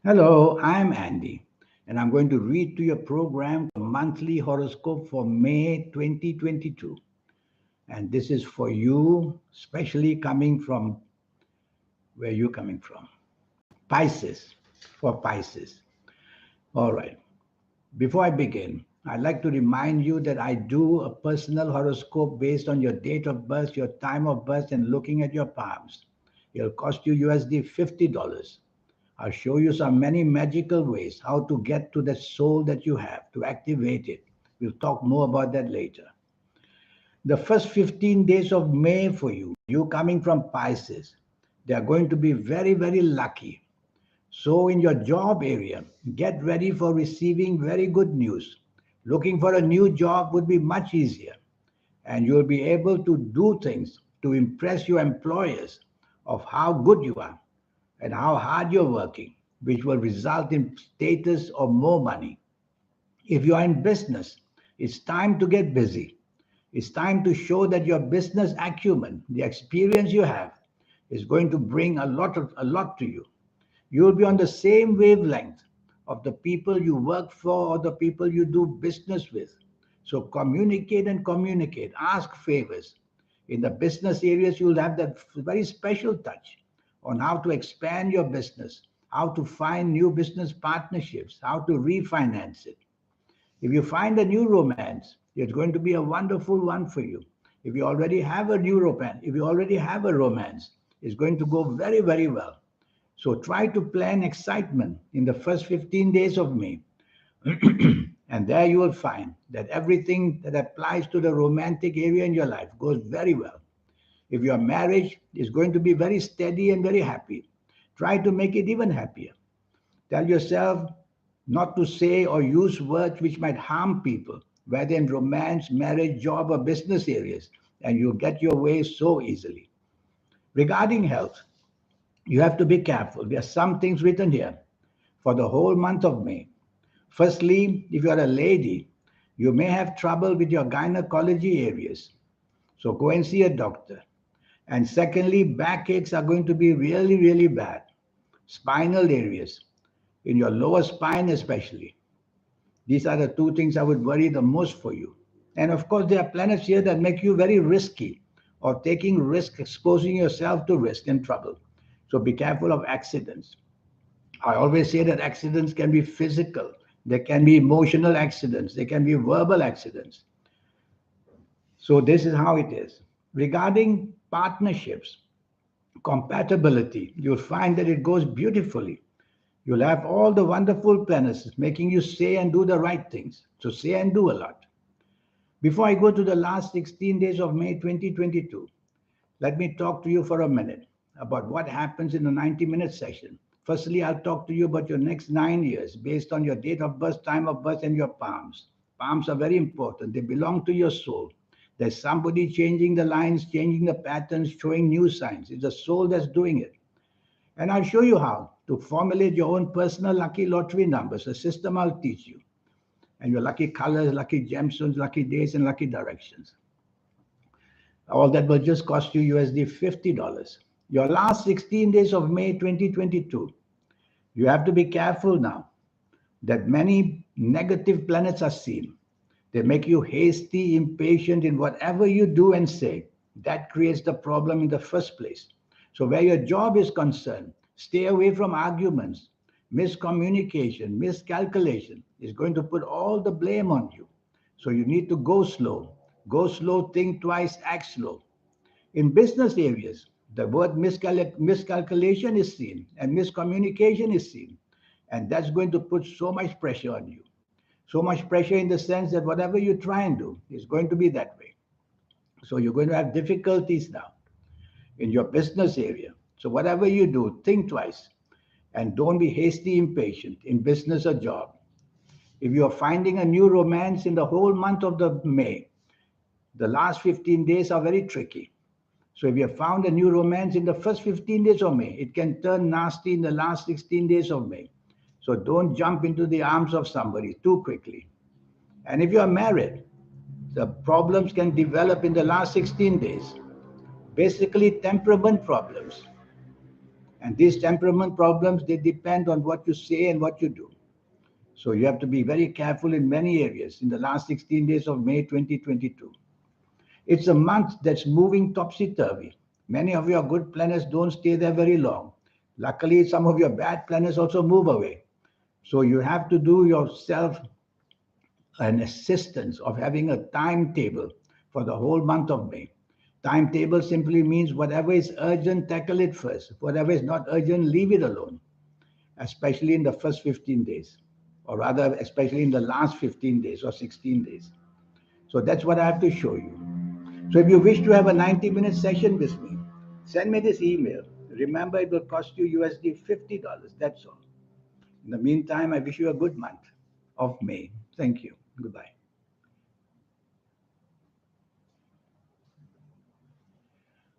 Hello, I'm Andy, and I'm going to read to your program the monthly horoscope for May 2022. And this is for you, especially coming from where you're coming from. Pisces, for Pisces. All right. Before I begin, I'd like to remind you that I do a personal horoscope based on your date of birth, your time of birth, and looking at your palms. It'll cost you USD $50. I'll show you some many magical ways how to get to the soul that you have, to activate it. We'll talk more about that later. The first 15 days of May for you coming from Pisces, they are going to be very, very lucky. So, in your job area, get ready for receiving very good news. Looking for a new job would be much easier, and you'll be able to do things to impress your employers of how good you are and how hard you're working, which will result in status or more money. If you are in business, it's time to get busy. It's time to show that your business acumen, the experience you have, is going to bring a lot to you. You'll be on the same wavelength of the people you work for or the people you do business with. So communicate and communicate. Ask favors. In the business areas, you'll have that very special touch on how to expand your business, how to find new business partnerships, how to refinance it. If you find a new romance, it's going to be a wonderful one for you. If you already have a new romance, if you already have a romance, it's going to go very, very well. So try to plan excitement in the first 15 days of May. And there you will find that everything that applies to the romantic area in your life goes very well. If your marriage is going to be very steady and very happy, try to make it even happier. Tell yourself not to say or use words which might harm people, whether in romance, marriage, job, or business areas, and you'll get your way so easily. Regarding health, you have to be careful. There are some things written here for the whole month of May. Firstly, if you are a lady, you may have trouble with your gynecology areas. So go and see a doctor. And secondly, backaches are going to be really, really bad. Spinal areas, in your lower spine especially. These are the two things I would worry the most for you. And of course, there are planets here that make you very risky or taking risk, exposing yourself to risk and trouble. So be careful of accidents. I always say that accidents can be physical, they can be emotional accidents, they can be verbal accidents. So this is how it is. Regarding partnerships, compatibility, you'll find that it goes beautifully. You'll have all the wonderful planets making you say and do the right things. So say and do a lot. Before I go to the last 16 days of May 2022, let me talk to you for a minute about what happens in a 90-minute session. Firstly, I'll talk to you about your next 9 years based on your date of birth, time of birth, and your palms. Palms are very important, they belong to your soul. There's somebody changing the lines, changing the patterns, showing new signs. It's the soul that's doing it. And I'll show you how to formulate your own personal lucky lottery numbers, a system I'll teach you, and your lucky colors, lucky gemstones, lucky days, and lucky directions. All that will just cost you USD $50. Your last 16 days of May 2022, you have to be careful now that many negative planets are seen. They make you hasty, impatient in whatever you do and say. That creates the problem in the first place. So, where your job is concerned, stay away from arguments. Miscommunication, miscalculation is going to put all the blame on you. So, you need to go slow. Go slow, think twice, act slow. In business areas, the word miscalculation is seen and miscommunication is seen. And that's going to put so much pressure on you. So much pressure in the sense that whatever you try and do is going to be that way. So you're going to have difficulties now in your business area. So whatever you do, think twice and don't be hasty, impatient in business or job. If you're finding a new romance in the whole month of the May, the last 15 days are very tricky. So if you have found a new romance in the first 15 days of May, it can turn nasty in the last 16 days of May. So don't jump into the arms of somebody too quickly. And if you are married, the problems can develop in the last 16 days. Basically, temperament problems. And these temperament problems, they depend on what you say and what you do. So you have to be very careful in many areas in the last 16 days of May 2022. It's a month that's moving topsy-turvy. Many of your good planets don't stay there very long. Luckily, some of your bad planets also move away. So you have to do yourself an assistance of having a timetable for the whole month of May. Timetable simply means whatever is urgent, tackle it first. Whatever is not urgent, leave it alone, especially in the first 15 days, or rather, especially in the last 15 days or 16 days. So that's what I have to show you. So if you wish to have a 90-minute session with me, send me this email. Remember, it will cost you USD $50. That's all. In the meantime, I wish you a good month of May. Thank you. Goodbye.